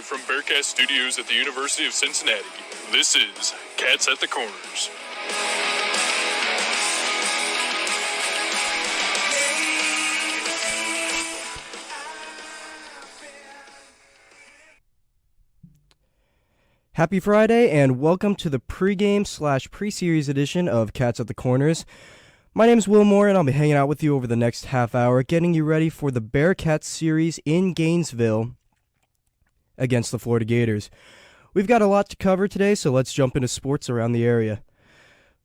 Live from Bearcat Studios at the University of Cincinnati, this is Cats at the Corners. Happy Friday and welcome to the pregame/pre-series edition of Cats at the Corners. My name is Will Moore and I'll be hanging out with you over the next half hour, getting you ready for the Bearcats series in Gainesville against the Florida Gators. We've got a lot to cover today, so let's jump into sports around the area.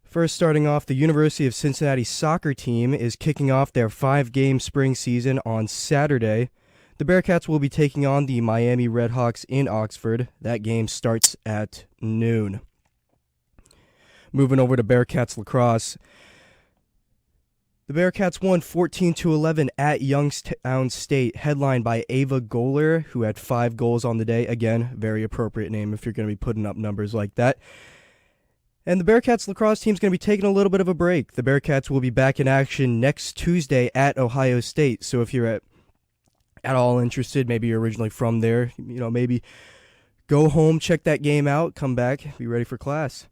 First, starting off, the University of Cincinnati soccer team is kicking off their 5-game spring season on Saturday. The Bearcats will be taking on the Miami Redhawks in Oxford. That game starts at noon. Moving over to Bearcats lacrosse. The Bearcats won 14-11 at Youngstown State, headlined by Ava Goller, who had 5 goals on the day. Again, very appropriate name if you're going to be putting up numbers like that. And the Bearcats lacrosse team is going to be taking a little bit of a break. The Bearcats will be back in action next Tuesday at Ohio State. So if you're at all interested, maybe you're originally from there, maybe go home, check that game out, come back, be ready for class.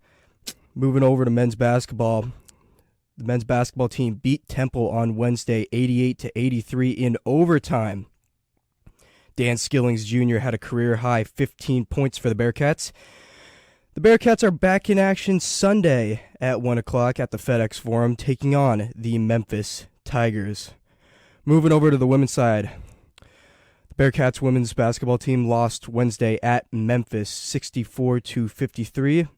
Moving over to men's basketball. The men's basketball team beat Temple on Wednesday 88-83 in overtime. Dan Skillings Jr. had a career-high 15 points for the Bearcats. The Bearcats are back in action Sunday at 1 o'clock at the FedEx Forum, taking on the Memphis Tigers. Moving over to the women's side. The Bearcats women's basketball team lost Wednesday at Memphis 64-53.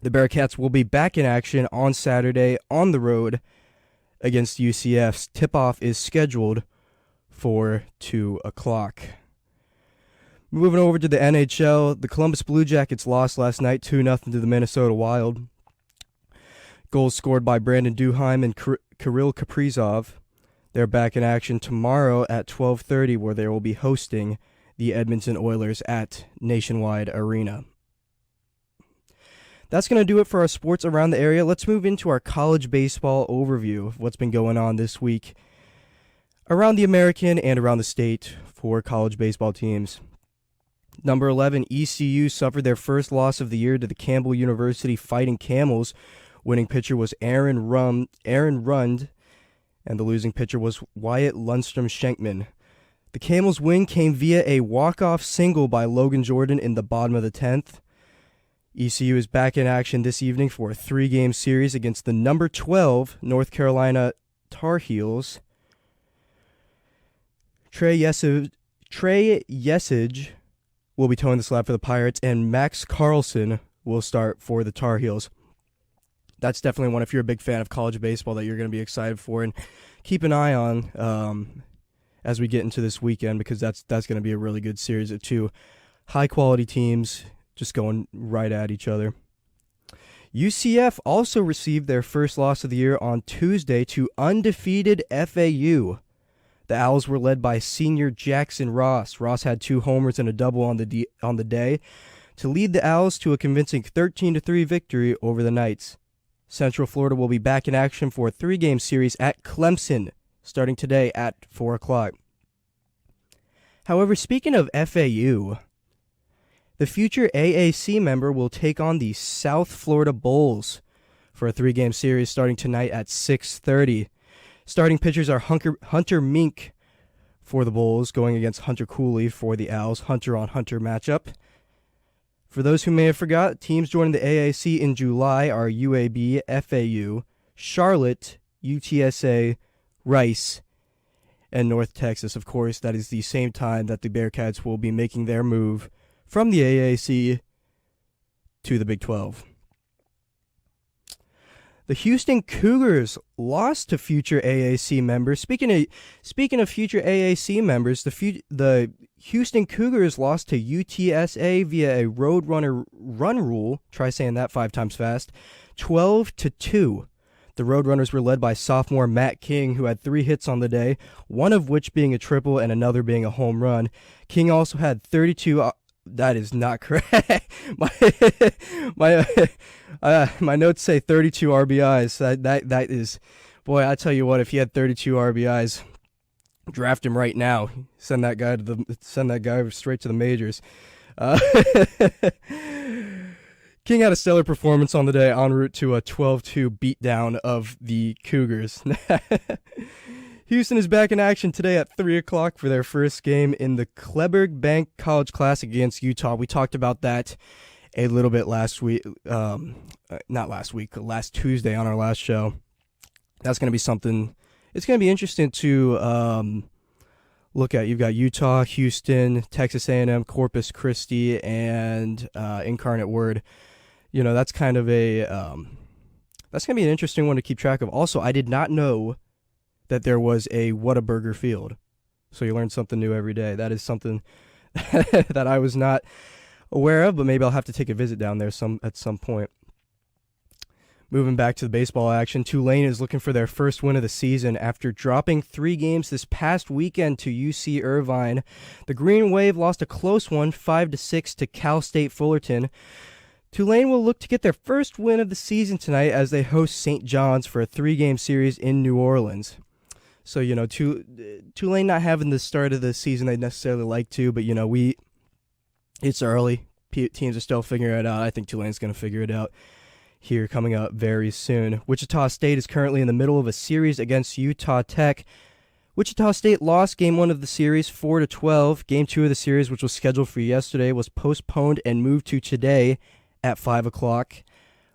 The Bearcats will be back in action on Saturday on the road against UCF. Tip-off is scheduled for 2 o'clock. Moving over to the NHL, the Columbus Blue Jackets lost last night 2-0 to the Minnesota Wild. Goals scored by Brandon Duheim and Kirill Kaprizov. They're back in action tomorrow at 12:30, where they will be hosting the Edmonton Oilers at Nationwide Arena. That's going to do it for our sports around the area. Let's move into our college baseball overview of what's been going on this week around the American and around the state for college baseball teams. Number 11, ECU suffered their first loss of the year to the Campbell University Fighting Camels. Winning pitcher was Aaron Rund, and the losing pitcher was Wyatt Lundstrom-Schenkman. The Camels' win came via a walk-off single by Logan Jordan in the bottom of the 10th. ECU is back in action this evening for a 3-game series against the number 12 North Carolina Tar Heels. Trey Yesage will be towing the slab for the Pirates, and Max Carlson will start for the Tar Heels. That's definitely one, if you're a big fan of college baseball, that you're going to be excited for, and keep an eye on as we get into this weekend, because that's going to be a really good series of 2 high-quality teams just going right at each other. UCF also received their first loss of the year on Tuesday to undefeated FAU. The Owls were led by senior Jackson Ross. Ross had 2 homers and a double on the day to lead the Owls to a convincing 13-3 victory over the Knights. Central Florida will be back in action for a 3-game series at Clemson, starting today at 4 o'clock. However, speaking of FAU, the future AAC member will take on the South Florida Bulls for a 3-game series starting tonight at 6:30. Starting pitchers are Hunter Mink for the Bulls, going against Hunter Cooley for the Owls. Hunter-on-Hunter matchup. For those who may have forgot, teams joining the AAC in July are UAB, FAU, Charlotte, UTSA, Rice, and North Texas. Of course, that is the same time that the Bearcats will be making their move from the AAC to the Big 12. The Houston Cougars lost to future AAC members. Speaking of future AAC members, the Houston Cougars lost to UTSA via a Roadrunner run rule. Try saying that 5 times fast. 12-2. The Roadrunners were led by sophomore Matt King, who had 3 hits on the day, one of which being a triple and another being a home run. King also had 32. That is not correct. My notes say 32 RBIs. That is, boy, I tell you what, if he had 32 RBIs, Draft him right now. Send that guy straight to the majors. Uh, King had a stellar performance on the day, en route to a 12-2 beatdown of the Cougars. Houston is back in action today at 3 o'clock for their first game in the Kleberg Bank College Classic against Utah. We talked about that a little bit last Tuesday on our last show. That's going to be something. It's going to be interesting to look at. You've got Utah, Houston, Texas A&M, Corpus Christi, and Incarnate Word. You know, that's kind of that's going to be an interesting one to keep track of. Also, I did not know that there was a Whataburger Field. So you learn something new every day. That is something that I was not aware of, but maybe I'll have to take a visit down there at some point. Moving back to the baseball action, Tulane is looking for their first win of the season after dropping 3 games this past weekend to UC Irvine. The Green Wave lost a close one, 5-6 to Cal State Fullerton. Tulane will look to get their first win of the season tonight as they host St. John's for a 3-game series in New Orleans. So, you know, Tulane not having the start of the season they'd necessarily like to, but, you know, it's early. Teams are still figuring it out. I think Tulane's going to figure it out here coming up very soon. Wichita State is currently in the middle of a series against Utah Tech. Wichita State lost Game 1 of the series 4-12. Game 2 of the series, which was scheduled for yesterday, was postponed and moved to today at 5 o'clock,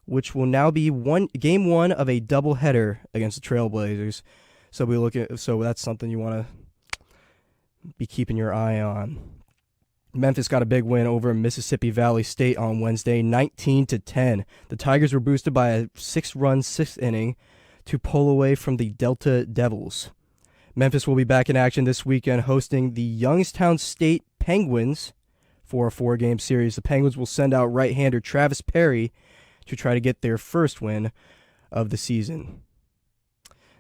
which will now be Game 1 of a doubleheader against the Trailblazers. So that's something you want to be keeping your eye on. Memphis got a big win over Mississippi Valley State on Wednesday, 19-10. The Tigers were boosted by a 6-run 6th inning to pull away from the Delta Devils. Memphis will be back in action this weekend hosting the Youngstown State Penguins for a 4-game series. The Penguins will send out right-hander Travis Perry to try to get their first win of the season.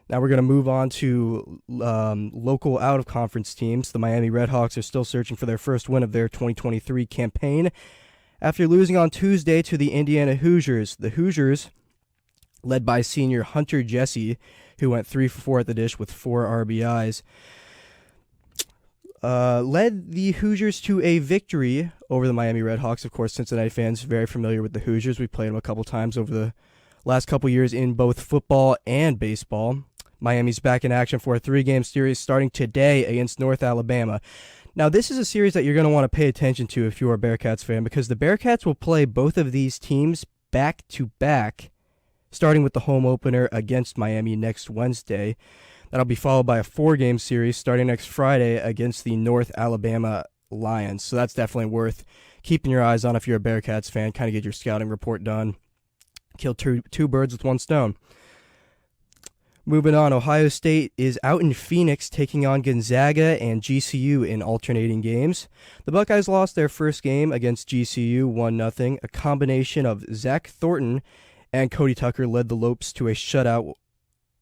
Now we're going to move on to local out-of-conference teams. The Miami Redhawks are still searching for their first win of their 2023 campaign after losing on Tuesday to the Indiana Hoosiers. The Hoosiers, led by senior Hunter Jesse, who went 3 for 4 at the dish with 4 RBIs, led the Hoosiers to a victory over the Miami Redhawks. Of course, Cincinnati fans very familiar with the Hoosiers. We played them a couple times over the last couple years in both football and baseball. Miami's back in action for a 3-game series starting today against North Alabama. Now, this is a series that you're going to want to pay attention to if you're a Bearcats fan, because the Bearcats will play both of these teams back-to-back, starting with the home opener against Miami next Wednesday. That'll be followed by a 4-game series starting next Friday against the North Alabama Lions. So that's definitely worth keeping your eyes on if you're a Bearcats fan. Kind of get your scouting report done. Kill two birds with one stone. Moving on, Ohio State is out in Phoenix taking on Gonzaga and GCU in alternating games. The Buckeyes lost their first game against GCU 1-0. A combination of Zach Thornton and Cody Tucker led the Lopes to a shutout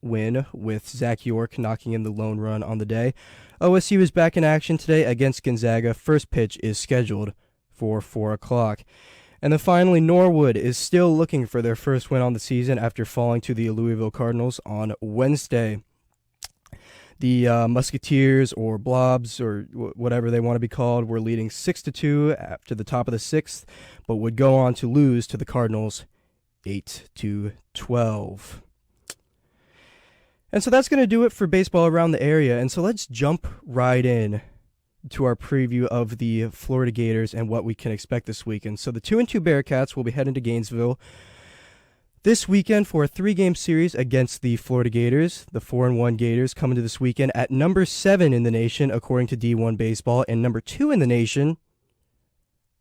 win, with Zach York knocking in the lone run on the day. OSU is back in action today against Gonzaga. First pitch is scheduled for 4 o'clock. And then finally, Norwood is still looking for their first win on the season after falling to the Louisville Cardinals on Wednesday. The Musketeers, or Blobs, or whatever they want to be called, were leading 6-2 after the top of the 6th, but would go on to lose to the Cardinals 8-12. And so that's going to do it for baseball around the area. And so let's jump right in to our preview of the Florida Gators and what we can expect this weekend. So the 2-2 Bearcats will be heading to Gainesville this weekend for a 3-game series against the Florida Gators. The 4-1 Gators coming to this weekend at number 7 in the nation, according to D1 Baseball, and number 2 in the nation,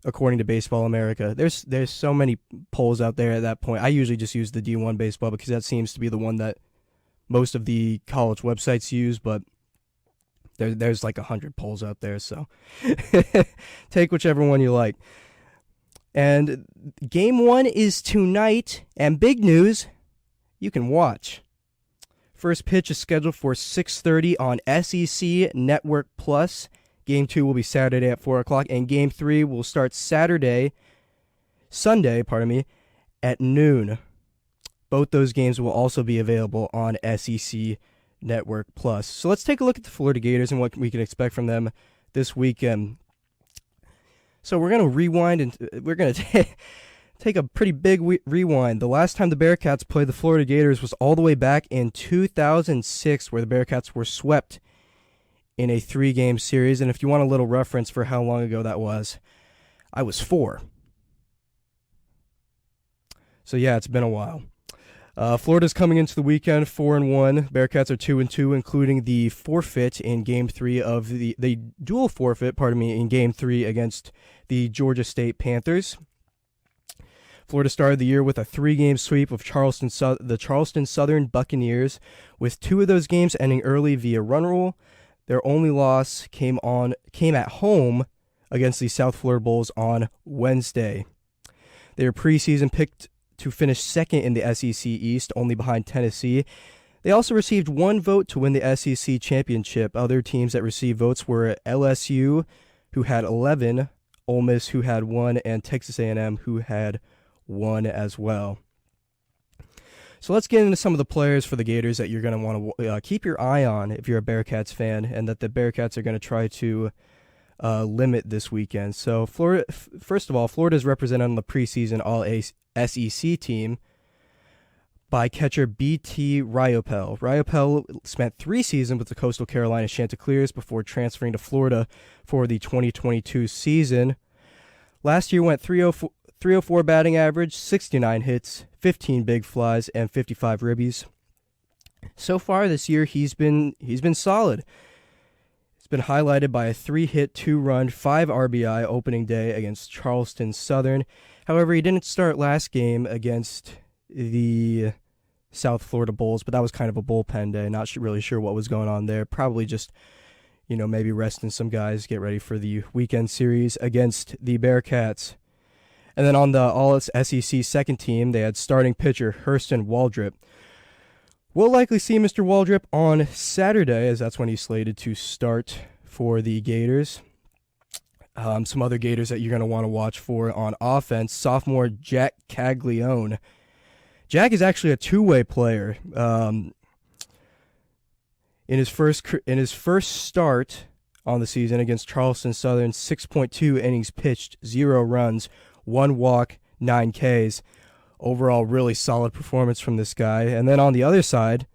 according to Baseball America. There's so many polls out there at that point. I usually just use the D1 Baseball because that seems to be the one that most of the college websites use, but there's like 100 polls out there, so take whichever one you like. And Game 1 is tonight, and big news, you can watch. First pitch is scheduled for 6:30 on SEC Network Plus. Game 2 will be Saturday at 4 o'clock, and Game 3 will start Sunday, at noon. Both those games will also be available on SEC Network Plus. So let's take a look at the Florida Gators and what we can expect from them this weekend. So we're going to rewind and we're going to take a pretty big rewind. The last time the Bearcats played the Florida Gators was all the way back in 2006, where the Bearcats were swept in a 3-game series. And if you want a little reference for how long ago that was, I was 4. So yeah, it's been a while. Florida's coming into the weekend 4-1. Bearcats are 2-2, including the forfeit in Game 3 of the dual forfeit, in Game 3 against the Georgia State Panthers. Florida started the year with a 3-game sweep of the Charleston Southern Buccaneers, with 2 of those games ending early via run rule. Their only loss came at home against the South Florida Bulls on Wednesday. They were preseason picked to finish second in the SEC East, only behind Tennessee. They also received 1 vote to win the SEC championship. Other teams that received votes were LSU, who had 11, Ole Miss, who had 1, and Texas A&M, who had 1 as well. So let's get into some of the players for the Gators that you're going to want to keep your eye on if you're a Bearcats fan, and that the Bearcats are going to try to limit this weekend. So first of all, Florida is represented on the preseason All-SEC team by catcher B.T. Ryopel. Ryopel spent 3 seasons with the Coastal Carolina Chanticleers before transferring to Florida for the 2022 season. Last year went 304 batting average, 69 hits, 15 big flies, and 55 ribbies. So far this year, he's been solid. It's been highlighted by a 3-hit, 2-run, 5 RBI opening day against Charleston Southern. However, he didn't start last game against the South Florida Bulls, but that was kind of a bullpen day. Not really sure what was going on there. Probably just, maybe resting some guys, get ready for the weekend series against the Bearcats. And then on the All-SEC second team, they had starting pitcher Hurston Waldrep. We'll likely see Mr. Waldrep on Saturday, as that's when he's slated to start for the Gators. Some other Gators that you're going to want to watch for on offense, sophomore Jack Caglione. Jack is actually a two-way player. In his first start on the season against Charleston Southern, 6.2 innings pitched, 0 runs, 1 walk, 9 Ks. Overall, really solid performance from this guy. And then on the other side,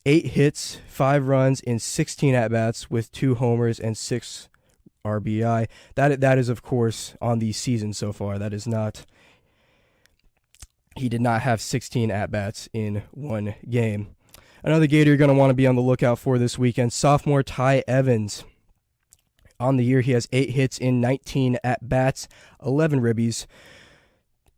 8 hits, 5 runs in 16 at-bats with 2 homers and 6 RBI. That is, of course, on the season so far. That is not... He did not have 16 at-bats in one game. Another Gator you're going to want to be on the lookout for this weekend, sophomore Ty Evans. On the year, he has 8 hits in 19 at-bats, 11 ribbies.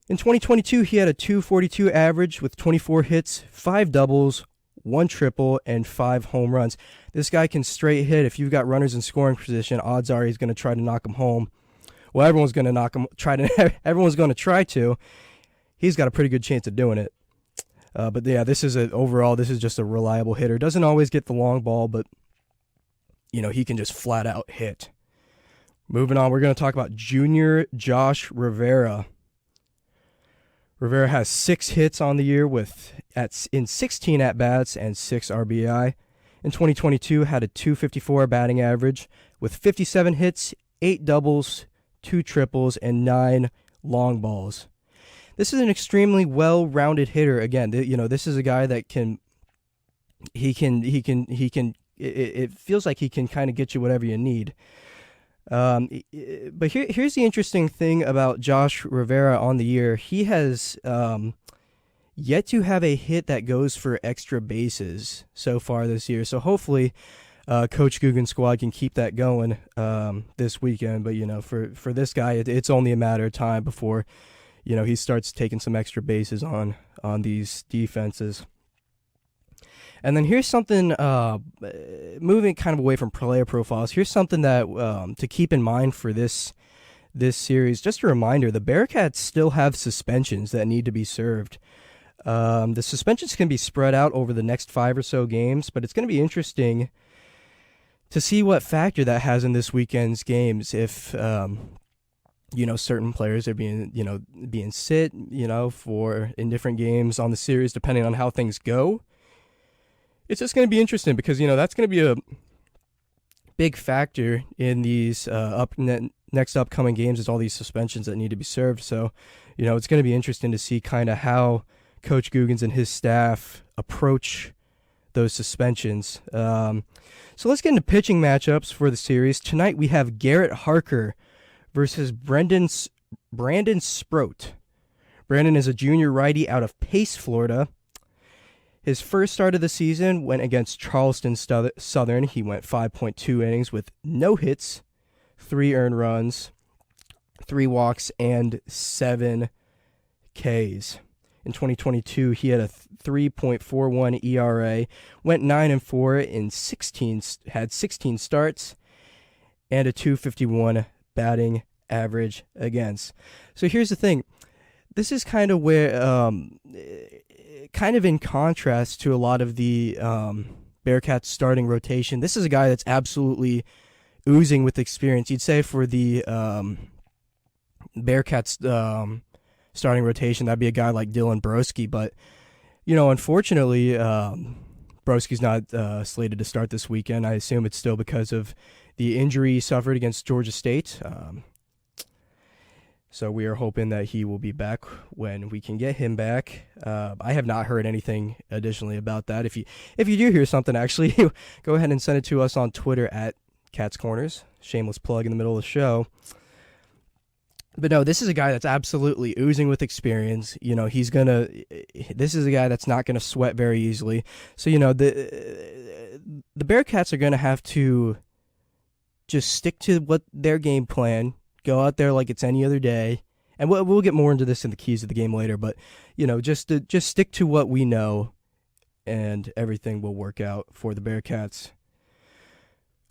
In 2022, he had a .242 average with 24 hits, 5 doubles, 1 triple, and 5 home runs. This guy can straight hit. If you've got runners in scoring position, odds are he's going to try to knock them home. Well, everyone's going to try to. He's got a pretty good chance of doing it. But yeah, this is just a reliable hitter. Doesn't always get the long ball, but he can just flat out hit. Moving on, we're going to talk about junior Josh Rivera. Rivera has 6 hits on the year in 16 at-bats and 6 RBI. In 2022, had a .254 batting average with 57 hits, 8 doubles, 2 triples, and 9 long balls. This is an extremely well-rounded hitter. Again, this is a guy that it feels like he can kind of get you whatever you need. But here's the interesting thing about Josh Rivera on the year. He has yet to have a hit that goes for extra bases so far this year. So hopefully Coach Guggen's squad can keep that going this weekend. But, for this guy, it's only a matter of time before, he starts taking some extra bases on these defenses. And then here's something, moving kind of away from player profiles, here's something that to keep in mind for this series. Just a reminder, the Bearcats still have suspensions that need to be served. The suspensions can be spread out over the next 5 or so games, but it's going to be interesting to see what factor that has in this weekend's games. If certain players are being sit, in different games on the series, depending on how things go. it's just going to be interesting because, that's going to be a big factor in these next upcoming games is all these suspensions that need to be served. So, it's going to be interesting to see kind of how Coach Guggens and his staff approach those suspensions. So let's get into pitching matchups for the series. Tonight we have Garrett Harker versus Brandon Sproat. Brandon is a junior righty out of Pace, Florida. His first start of the season went against Charleston Southern. He went 5.2 innings with no hits, 3 earned runs, 3 walks, and 7 Ks. In 2022, he had a 3.41 ERA, went 9-4 in had 16 starts, and a 251 batting average against. So here's the thing. This is kind of where, kind of in contrast to a lot of the Bearcats starting rotation. This is a guy that's absolutely oozing with experience. You'd say for the Bearcats starting rotation, that'd be a guy like Dylan Broski. But, unfortunately, Broski's not slated to start this weekend. I assume it's still because of the injury he suffered against Georgia State. So we are hoping that he will be back when we can get him back. I have not heard anything additionally about that. If you do hear something, actually, go ahead and send it to us on Twitter at Cats Corners. Shameless plug in the middle of the show. But no, this is a guy that's absolutely oozing with experience. This is a guy that's not gonna sweat very easily. So the Bearcats are gonna have to just stick to what their game plan. Go out there like it's any other day, and we'll get more into this in the keys of the game later. But just stick to what we know, and everything will work out for the Bearcats.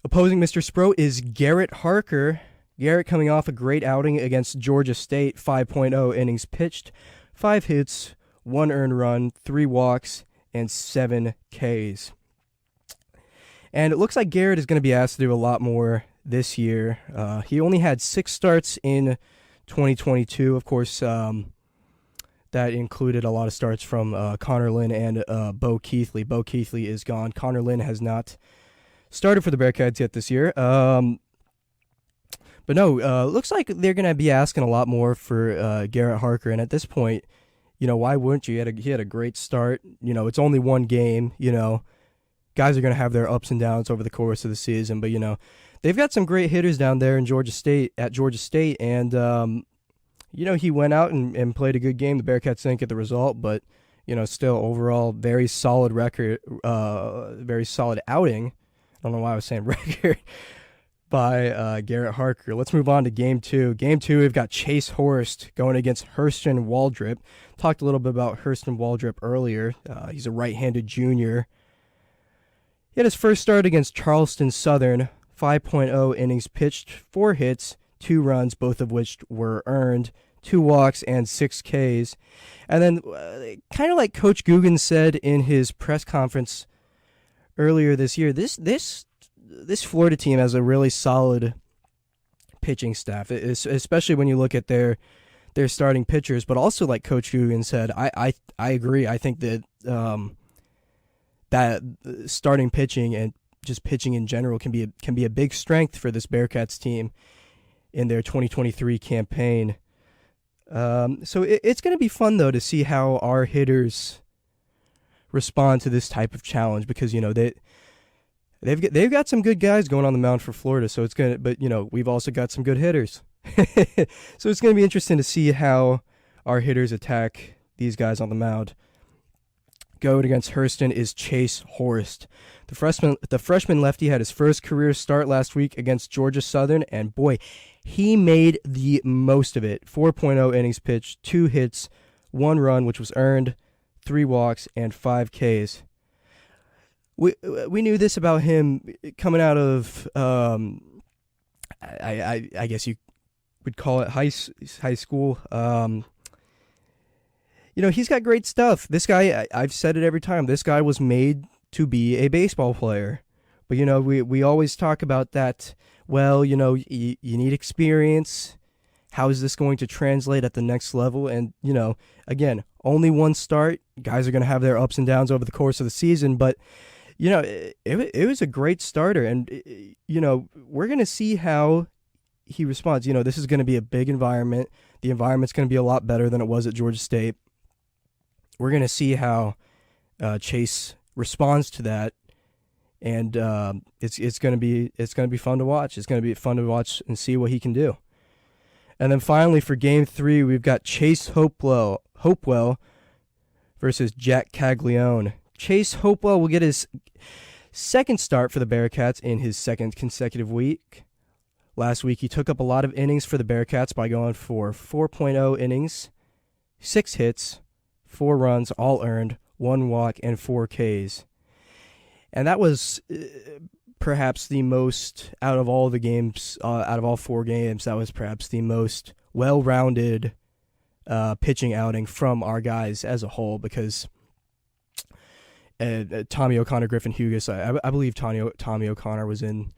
Opposing Mr. Sproat is Garrett Harker. Garrett coming off a great outing against Georgia State, 5.0 innings pitched, 5 hits, 1 earned run, 3 walks, and 7 Ks. And it looks like Garrett is going to be asked to do a lot more this year. He only had 6 starts in 2022. Of course, that included a lot of starts from Connor Lynn and Bo Keithley. Bo Keithley is gone. Connor Lynn has not started for the Bearcats yet this year. But no, looks like they're going to be asking a lot more for Garrett Harker. And at this point, why wouldn't you? He had a great start. It's only one game. Guys are going to have their ups and downs over the course of the season. But, they've got some great hitters down there in Georgia State, and, he went out and played a good game. The Bearcats didn't get the result, but, still overall very solid record, very solid outing. I don't know why I was saying record. By Garrett Harker. Let's move on to Game 2. Game 2, we've got Chase Horst going against Hurston Waldrip. Talked a little bit about Hurston Waldrip earlier. He's a right-handed junior. He had his first start against Charleston Southern, 5.0 innings pitched, 4 hits, 2 runs, both of which were earned, 2 walks, and 6 Ks. And then, kind of like Coach Guggens said in his press conference earlier this year, this Florida team has a really solid pitching staff, especially when you look at their starting pitchers. But also, like Coach Guggens said, I agree. I think that that starting pitching and just pitching in general can be a big strength for this Bearcats team in their 2023 campaign. So it's going to be fun though to see how our hitters respond to this type of challenge, because they've got some good guys going on the mound for Florida, so it's gonna. But we've also got some good hitters, so it's gonna be interesting to see how our hitters attack these guys on the mound. Going against Hurston is Chase Horst. The freshman lefty had his first career start last week against Georgia Southern, and boy, he made the most of it. 4.0 innings pitched, 2 hits, 1 run, which was earned, 3 walks, and 5 Ks. We knew this about him coming out of, I guess you would call it high school. He's got great stuff. This guy, I've said it every time, this guy was made to be a baseball player. But, we always talk about that, well, you need experience. How is this going to translate at the next level? And, again, only one start. Guys are going to have their ups and downs over the course of the season. But, it was a great starter, and we're gonna see how he responds. This is going to be a big environment. The environment's going to be a lot better than it was at Georgia State. We're going to see how Chase responds to that, and it's going to be fun to watch. It's going to be fun to watch and see what he can do. And then finally for Game 3, we've got Chase Hopewell versus Jack Caglione. Chase Hopewell will get his second start for the Bearcats in his second consecutive week. Last week, he took up a lot of innings for the Bearcats by going for 4.0 innings, 6 hits, 4 runs, all earned, 1 walk, and 4 Ks. And that was perhaps the most, out of all 4 games, that was perhaps the most well-rounded pitching outing from our guys as a whole, because Tommy O'Connor, Griffin Hughes, I believe Tommy O'Connor was in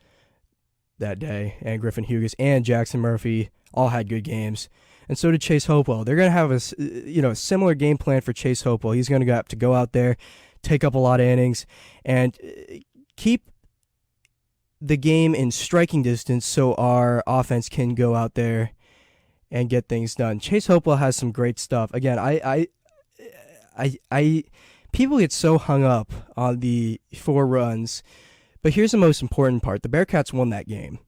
that day, and Griffin Hughes and Jackson Murphy all had good games, and so did Chase Hopewell. They're going to have a similar game plan for Chase Hopewell. He's going to have to go out there, take up a lot of innings, and keep the game in striking distance so our offense can go out there and get things done. Chase Hopewell has some great stuff. Again, I people get so hung up on the 4 runs. But here's the most important part. The Bearcats won that game.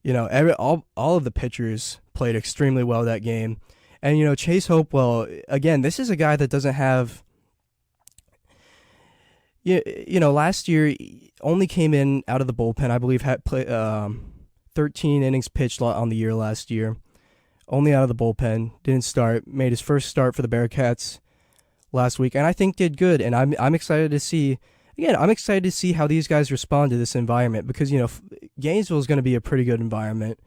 All of the pitchers played extremely well that game. And, Chase Hopewell, again, this is a guy that doesn't have... last year, he only came in out of the bullpen. I believe had 13 innings pitched on the year last year. Only out of the bullpen. Didn't start. Made his first start for the Bearcats last week. And I think did good. And I'm excited to see... Again, I'm excited to see how these guys respond to this environment because, Gainesville is going to be a pretty good environment.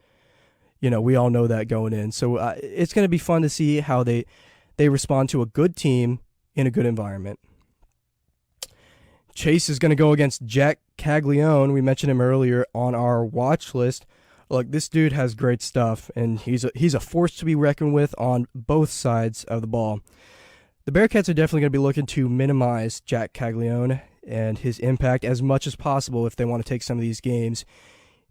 We all know that going in. So it's going to be fun to see how they respond to a good team in a good environment. Chase is going to go against Jack Caglione. We mentioned him earlier on our watch list. Look, this dude has great stuff, and he's a force to be reckoned with on both sides of the ball. The Bearcats are definitely going to be looking to minimize Jack Caglione and his impact as much as possible if they want to take some of these games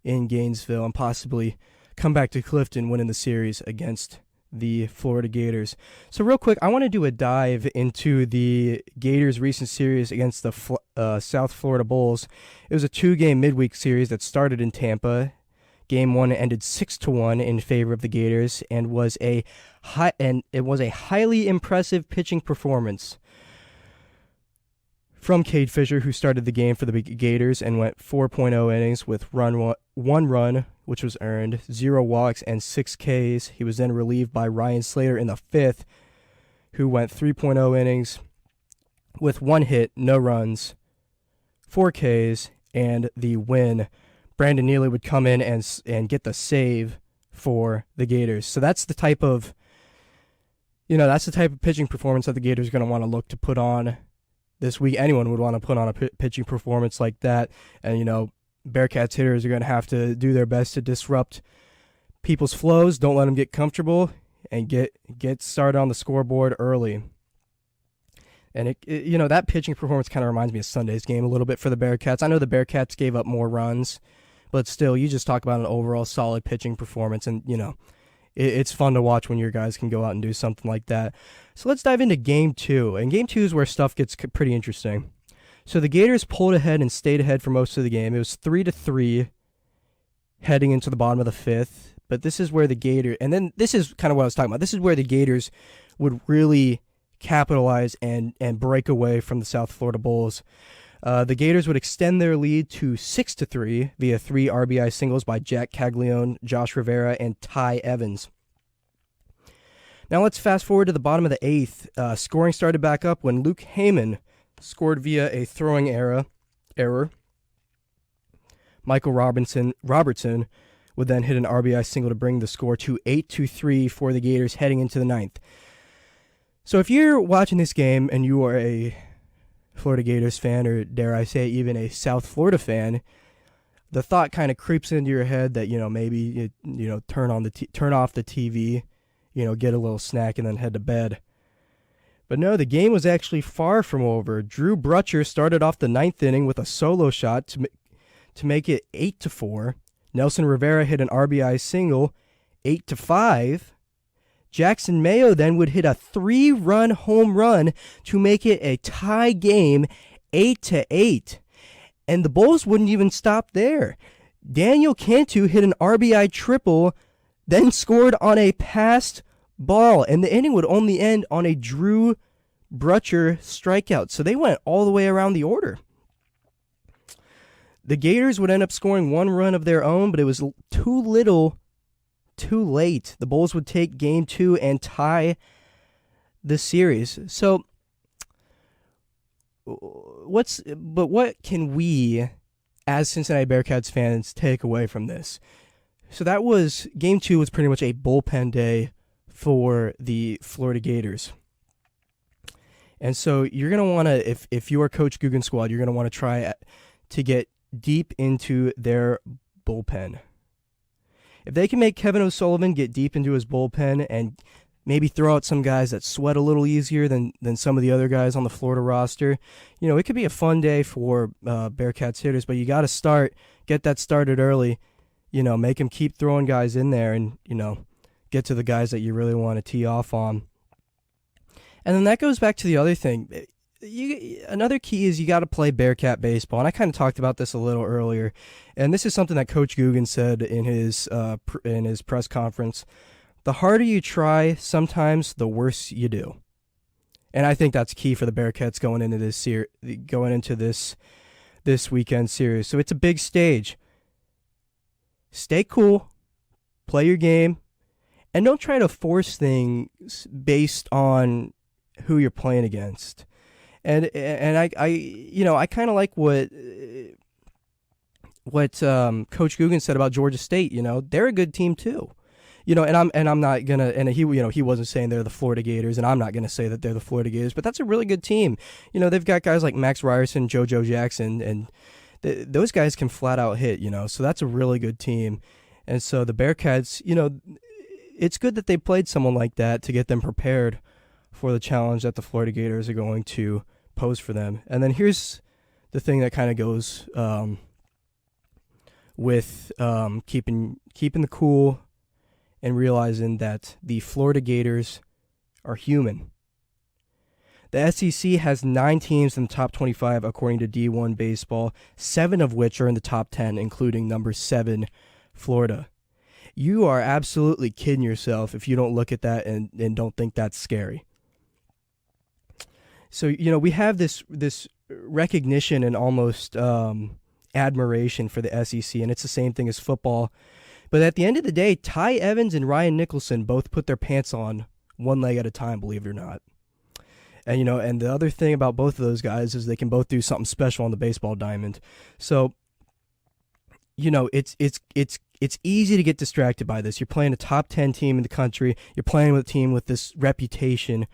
in Gainesville and possibly come back to Clifton winning the series against the Florida Gators. So real quick, I want to do a dive into the Gators' recent series against the South Florida Bulls. It was a 2-game midweek series that started in Tampa. Game 1 ended 6-1 in favor of the Gators and it was a highly impressive pitching performance from Cade Fisher, who started the game for the Gators and went 4.0 innings with 1 run, which was earned, 0 walks, and 6 Ks. He was then relieved by Ryan Slater in the 5th, who went 3.0 innings with 1 hit, no runs, 4 Ks, and the win. Brandon Neely would come in and get the save for the Gators. So that's the type of pitching performance that the Gators are going to want to look to put on this week. Anyone would want to put on a pitching performance like that. And, Bearcats hitters are going to have to do their best to disrupt people's flows. Don't let them get comfortable and get started on the scoreboard early. And, that pitching performance kind of reminds me of Sunday's game a little bit for the Bearcats. I know the Bearcats gave up more runs, but still, you just talk about an overall solid pitching performance. And, it's fun to watch when your guys can go out and do something like that. So let's dive into Game 2. And Game 2 is where stuff gets pretty interesting. So the Gators pulled ahead and stayed ahead for most of the game. It was 3-3 heading into the bottom of the 5th. But this is where the Gators, and then this is kind of what I was talking about. This is where the Gators would really capitalize and break away from the South Florida Bulls. The Gators would extend their lead to 6-3 via 3 RBI singles by Jack Caglione, Josh Rivera, and Ty Evans. Now let's fast forward to the bottom of the 8th. Scoring started back up when Luke Heyman scored via a throwing error. Michael Robertson would then hit an RBI single to bring the score to 8-3 for the Gators heading into the 9th. So if you're watching this game and you are a Florida Gators fan, or dare I say even a South Florida fan, the thought kind of creeps into your head that maybe turn off the TV, get a little snack and then head to bed. But no, the game was actually far from over. Drew Brutcher started off the ninth inning with a solo shot to make it 8-4. Nelson Rivera hit an RBI single, 8-5. Jackson Mayo then would hit a 3-run home run to make it a tie game, 8-8. And the Bulls wouldn't even stop there. Daniel Cantu hit an RBI triple, then scored on a passed ball, and the inning would only end on a Drew Brutcher strikeout. So they went all the way around the order. The Gators would end up scoring 1 run of their own, but it was too little, too late. The Bulls would take game 2 and tie the series. So what can we as Cincinnati Bearcats fans take away from this? So that was game 2 was pretty much a bullpen day for the Florida Gators. And so you're going to want to, if you are Coach Guggen's squad, you're going to want to try to get deep into their bullpen. If they can make Kevin O'Sullivan get deep into his bullpen and maybe throw out some guys that sweat a little easier than some of the other guys on the Florida roster, it could be a fun day for Bearcats hitters, but you got to get that started early, make them keep throwing guys in there and, get to the guys that you really want to tee off on. And then that goes back to the other thing. Another key is you got to play Bearcat baseball, and I kind of talked about this a little earlier. And this is something that Coach Guggen said in his press conference. The harder you try, sometimes the worse you do. And I think that's key for the Bearcats going into this weekend series. So it's a big stage. Stay cool, play your game, and don't try to force things based on who you're playing against. And I kind of like what Coach Guggen said about Georgia State. They're a good team too. And I'm not gonna, and he wasn't saying they're the Florida Gators, and I'm not gonna say that they're the Florida Gators, but that's a really good team. They've got guys like Max Ryerson, JoJo Jackson, and those guys can flat out hit. So that's a really good team. And so the Bearcats, it's good that they played someone like that to get them prepared for the challenge that the Florida Gators are going to pose for them. And then here's the thing that kind of goes with keeping the cool and realizing that the Florida Gators are human. The SEC has 9 teams in the top 25 according to D1 Baseball, 7 of which are in the top 10, including number 7, Florida. You are absolutely kidding yourself if you don't look at that and don't think that's scary. So, we have this recognition and almost admiration for the SEC, and it's the same thing as football. But at the end of the day, Ty Evans and Ryan Nicholson both put their pants on one leg at a time, believe it or not. And, and the other thing about both of those guys is they can both do something special on the baseball diamond. So, it's easy to get distracted by this. You're playing a top 10 team in the country. You're playing with a team with this reputation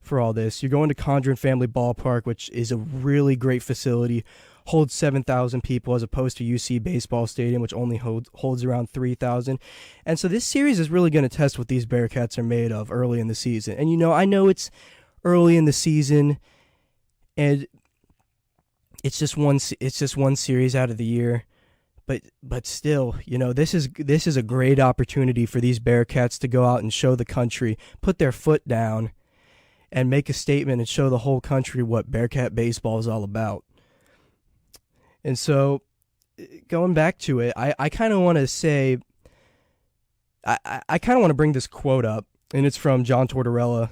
for all this. You're going to Condren Family Ballpark, which is a really great facility, holds 7,000 people as opposed to UC Baseball Stadium, which only holds around 3,000. And so this series is really going to test what these Bearcats are made of early in the season. And, I know it's early in the season, and it's just one series out of the year. But still, this is a great opportunity for these Bearcats to go out and show the country, put their foot down, and make a statement and show the whole country what Bearcat baseball is all about. And so, going back to it, I kind of want to say, I kind of want to bring this quote up, and it's from John Tortorella,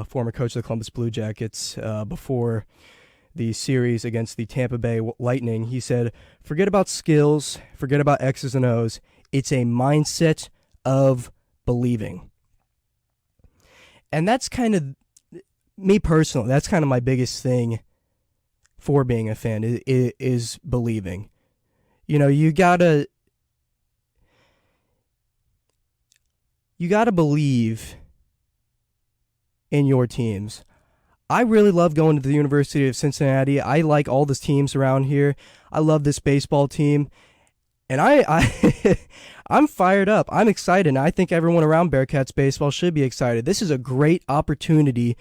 former coach of the Columbus Blue Jackets, before the series against the Tampa Bay Lightning. He said, "Forget about skills, forget about X's and O's. It's a mindset of believing." And that's kind of, me personally, that's kind of my biggest thing for being a fan, is believing. You gotta believe in your teams. I really love going to the University of Cincinnati. I like all the teams around here. I love this baseball team. And I'm fired up. I'm excited. And I think everyone around Bearcats baseball should be excited. This is a great opportunity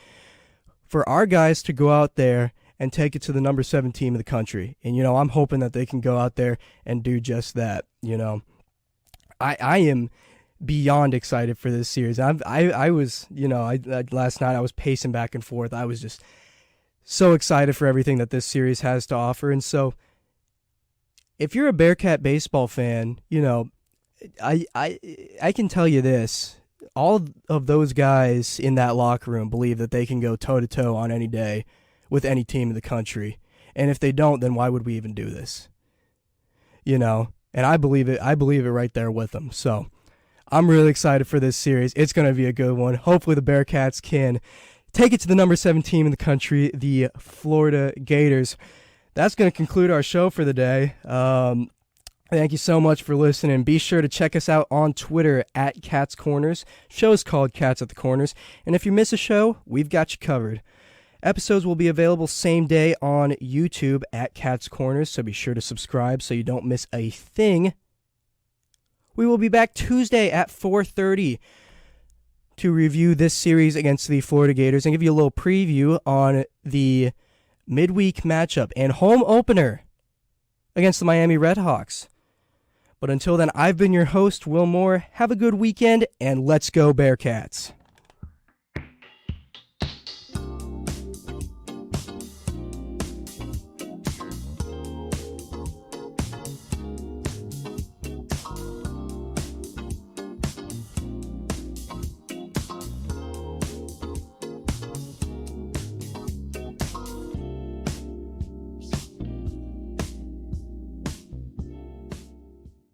for our guys to go out there and take it to the number 7 team in the country. And, I'm hoping that they can go out there and do just that. I am beyond excited for this series. I was, last night I was pacing back and forth. I was just so excited for everything that this series has to offer. And so if you're a Bearcat baseball fan, I can tell you this. All of those guys in that locker room believe that they can go toe-to-toe on any day with any team in the country. And if they don't, then why would we even do this? And I believe it. I believe it right there with them. So I'm really excited for this series. It's going to be a good one. Hopefully the Bearcats can take it to the number 7 team in the country, the Florida Gators. That's going to conclude our show for the day. Thank you so much for listening. Be sure to check us out on Twitter at Cats Corners. Show's called Cats at the Corners. And if you miss a show, we've got you covered. Episodes will be available same day on YouTube at Cats Corners, so be sure to subscribe so you don't miss a thing. We will be back Tuesday at 4:30 to review this series against the Florida Gators and give you a little preview on the midweek matchup and home opener against the Miami Redhawks. But until then, I've been your host, Will Moore. Have a good weekend, and let's go Bearcats.